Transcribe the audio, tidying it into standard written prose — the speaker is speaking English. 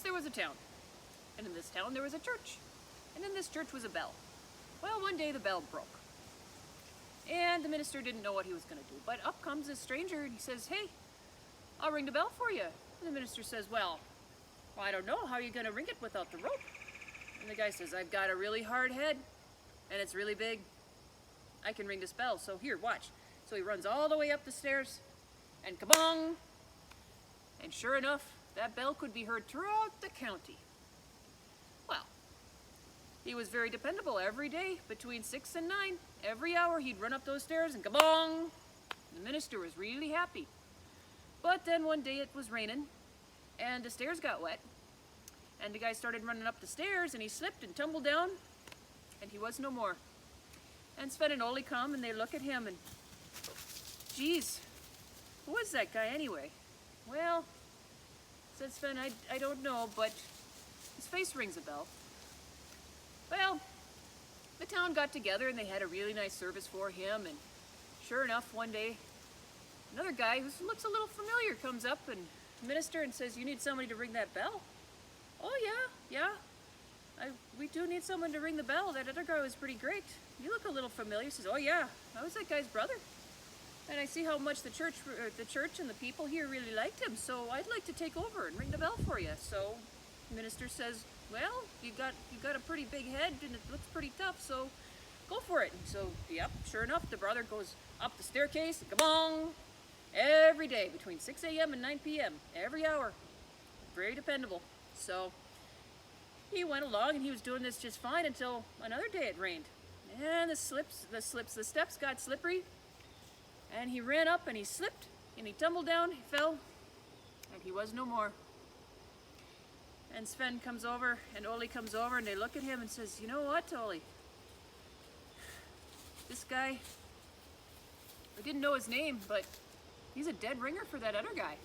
Once there was a town, and in this town there was a church, and in this church was a bell. Well, one day the bell broke, and the minister didn't know what he was going to do, but up comes a stranger and he says, "Hey, I'll ring the bell for you." And the minister says, well, I don't know, how are you going to ring it without the rope? And the guy says, "I've got a really hard head, and it's really big. I can ring this bell, so here, watch." So he runs all the way up the stairs, and kabong! And sure enough, that bell could be heard throughout the county. Well, he was very dependable. Every day, between 6 and 9, every hour he'd run up those stairs and kabong! The minister was really happy. But then one day it was raining, and the stairs got wet, and the guy started running up the stairs, and he slipped and tumbled down, and he was no more. And Sven and Ole come, and they look at him, and, geez, who was that guy anyway? Well, said Sven, I don't know, but his face rings a bell. Well, the town got together, and they had a really nice service for him, and sure enough, one day, another guy who looks a little familiar comes up and minister and says, "You need somebody to ring that bell?" "Oh yeah, we do need someone to ring the bell. That other guy was pretty great. You look a little familiar." He says, "Oh yeah, I was that guy's brother. And I see how much the church and the people here really liked him, so I'd like to take over and ring the bell for you." So the minister says, "Well, you got a pretty big head and it looks pretty tough, so go for it." And so, yep, sure enough, the brother goes up the staircase, and kabong! Every day between 6 a.m. and 9 p.m. every hour. Very dependable. So he went along and he was doing this just fine until another day it rained. And the steps got slippery, and he ran up and he slipped and he tumbled down, he fell, and he was no more. And Sven comes over and Ole comes over and they look at him and says, "You know what, Ole? This guy, I didn't know his name, but he's a dead ringer for that other guy."